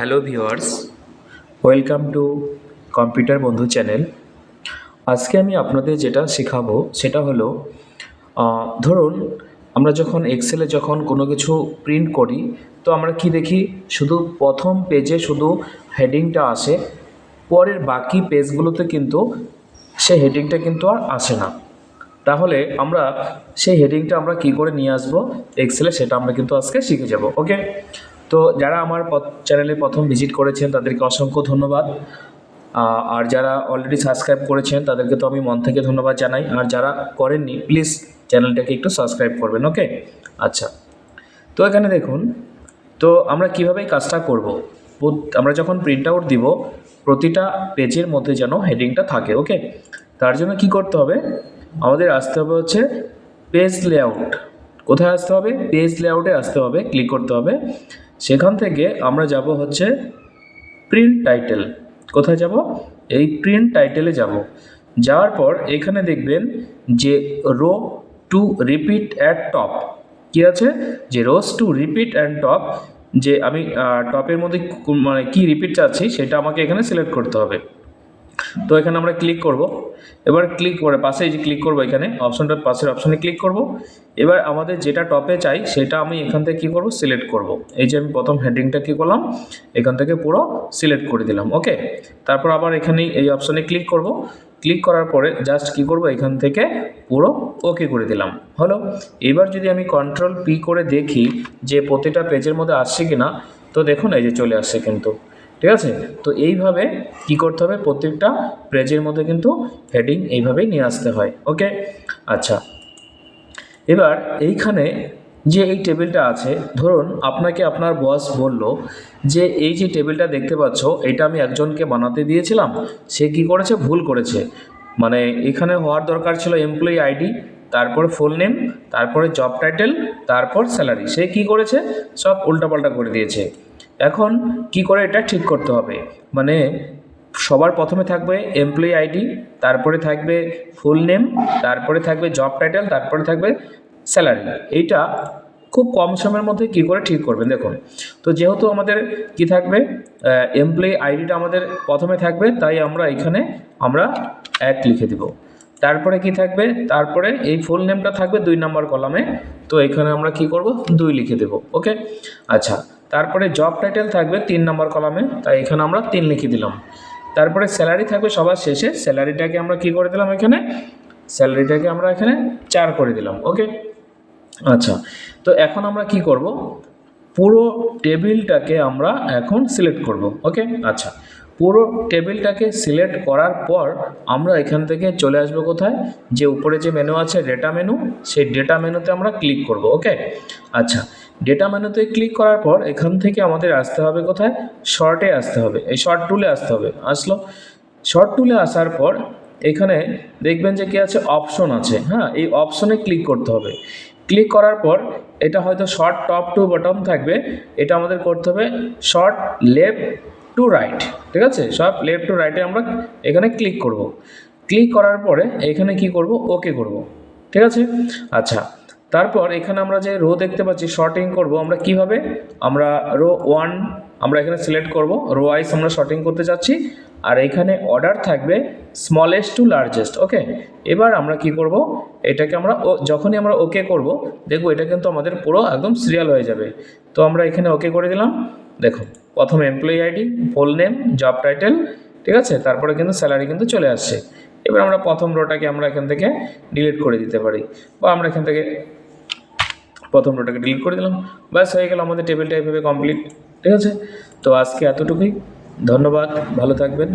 Hello viewers, welcome to computer বন্ধু channel. আজকে আমি আপনাদের যেটা শেখাবো সেটা হলো ধরুন আমরা যখন এক্সেলে যখন কোনো কিছু প্রিন্ট করি তো আমরা কি দেখি, শুধু প্রথম পেজে শুধু হেডিংটা আসে, পরের বাকি পেজগুলোতে কিন্তু সেই হেডিংটা কিন্তু আর আসে না। তাহলে আমরা সেই হেডিংটা আমরা কি করে নিয়ে আসবো এক্সেলে, সেটা আমরা কিন্তু আজকে শিখে যাব। ওকে, তো যারা আমার চ্যানেলে প্রথম ভিজিট করেছেন তাদেরকে অসংখ্য ধন্যবাদ। আর যারা অলরেডি সাবস্ক্রাইব করেছেন তাদেরকে তো আমি মন থেকে ধন্যবাদ জানাই, আর যারা করেননি প্লিজ চ্যানেলটাকে একটু সাবস্ক্রাইব করবেন। ওকে, আচ্ছা, তো এখানে দেখুন, তো আমরা কীভাবে এই কাজটা করব। আমরা যখন প্রিন্ট আউট দিব প্রতিটা পেজের মধ্যে যেন হেডিংটা থাকে। ওকে, তার জন্য কি করতে হবে, আমাদের আসতে হবে হচ্ছে পেজ লেআউট। কোথায় আসতে হবে? পেজ লেআউটে আসতে হবে, ক্লিক করতে হবে। সেখান থেকে আমরা যাব হচ্ছে প্রিন্ট টাইটেল। কোথায় যাব? এই প্রিন্ট টাইটেলে যাব। যাওয়ার পর এখানে দেখবেন যে row to repeat at top কি আছে, যে rows to repeat and top, যে আমি টপের মধ্যে মানে কি রিপিট চাচ্ছি সেটা আমাকে এখানে সিলেক্ট করতে হবে। তো এখানে আমরা ক্লিক করব। এবার ক্লিক করে পাশে এই যে ক্লিক করব, এখানে অপশনটার পাশের অপশনে ক্লিক করব। এবার আমাদের যেটা টপে চাই সেটা আমি এখান থেকে কী করব, সিলেক্ট করব। এই যে আমি প্রথম হেডিংটা কী করলাম, এখান থেকে পুরো সিলেক্ট করে দিলাম। ওকে, তারপর আবার এখানে এই অপশনে ক্লিক করব। ক্লিক করার পরে জাস্ট কী করব, এখান থেকে পুরো ওকে করে দিলাম। হলো। এবার যদি আমি কন্ট্রোল পি করে দেখি যে প্রতিটা পেজের মধ্যে আসছে কি না, তো দেখুন এই যে চলে আসছে কিন্তু। ঠিক আছে, তো এইভাবে কি করতে হবে, প্রত্যেকটা পেজের মধ্যে কিন্তু হেডিং এইভাবেই নিয়ে আসতে হয়। ওকে, আচ্ছা, এবার এইখানে যে এই টেবিলটা আছে, ধরুন আপনাকে আপনার বস বলল যে এই যে টেবিলটা দেখতে পাচ্ছ এটা আমি একজনকে বানাতে দিয়েছিলাম, সে কি করেছে, ভুল করেছে। মানে এখানে হওয়ার দরকার ছিল এমপ্লয়ি আইডি, তারপরে ফুল নেম, তারপরে জব টাইটেল, তারপর স্যালারি। সে কি করেছে, সব উল্টাপাল্টা করে দিয়েছে। এখন কি করে এটা ঠিক করতে হবে, মানে সবার প্রথমে থাকবে এমপ্লয়ি আইডি, তারপরে থাকবে ফুল নেম, তারপরে থাকবে জব টাইটেল, তারপরে থাকবে স্যালারি। এইটা খুব কম সময়ের মধ্যে কি করে ঠিক করবেন দেখুন। তো যেহেতু আমাদের কি থাকবে, এমপ্লয়ি আইডিটা আমাদের প্রথমে থাকবে, তাই আমরা এখানে আমরা 1 লিখে দিব। তারপরে কি থাকবে, তারপরে এই ফুল নেমটা থাকবে 2 নম্বর কলামে, তো এখানে আমরা কি করব, 2 লিখে দেব। ওকে, আচ্ছা, তারপরে জব টাইটেল থাকবে 3 নম্বর কলামে, তাই এখানে আমরা 3 লিখে দিলাম। তারপরে স্যালারি থাকবে সবার শেষে, স্যালারিটাকে আমরা কি করে দিলাম, এখানে স্যালারিটাকে আমরা এখানে 4 করে দিলাম। ওকে, আচ্ছা, তো এখন আমরা কি করব, পুরো টেবিলটাকে আমরা এখন সিলেক্ট করব। ওকে, আচ্ছা, পুরো টেবিলটাকে সিলেক্ট করার পর আমরা এখান থেকে চলে আসবো কোথায়, যে উপরে যে মেনু আছে ডেটা মেনু, সেই ডেটা মেনুতে আমরা ক্লিক করব। ওকে, আচ্ছা, ডেটা মেনুতে ক্লিক করার পর এখান থেকে আমাদের আসতে হবে কোথায়, শর্টে আসতে হবে, এই শর্ট টুলে আসতে হবে। আসলো, শর্ট টুলে আসার পর এখানে দেখবেন যে কি আছে, অপশন আছে। হ্যাঁ, এই অপশনে ক্লিক করতে হবে। ক্লিক করার পর এটা হয়তো শর্ট টপ টু বটম থাকবে, এটা আমাদের করতে হবে শর্ট লেফট টু রাইট। ঠিক আছে, সব লেফট টু রাইটে আমরা এখানে ক্লিক করব। ক্লিক করার পরে এখানে কি করব, ওকে করব। ঠিক আছে, আচ্ছা, তারপর এখানে আমরা যে রো দেখতে পাচ্ছি শর্টিং করব আমরা কিভাবে, আমরা রো 1 আমরা এখানে সিলেক্ট করব, রো ওয়াইজ আমরা শর্টিং করতে যাচ্ছি, আর এখানে অর্ডার থাকবে স্মলেস্ট টু লার্জেস্ট। ওকে, এবার আমরা কি করব, এটাকে আমরা যখনই আমরা ওকে করব দেখব এটা কিন্তু আমাদের পুরো একদম সিরিয়াল হয়ে যাবে। তো আমরা এখানে ওকে করে দিলাম। দেখুন, প্রথম employee ID, full name, job title, ঠিক আছে, তারপরে কিন্তু স্যালারি কিন্তু চলে আসছে। এবার আমরা প্রথম রোটাকে আমরা এখান থেকে ডিলিট করে দিতে পারি, বা আমরা এখান থেকে প্রথম রোটাকে ডিলিট করে দিলাম। ব্যাস, হয়ে গেল আমাদের টেবিলটা এভাবে কমপ্লিট। ঠিক আছে, তো আজকে এতটুকুই। ধন্যবাদ, ভালো থাকবেন।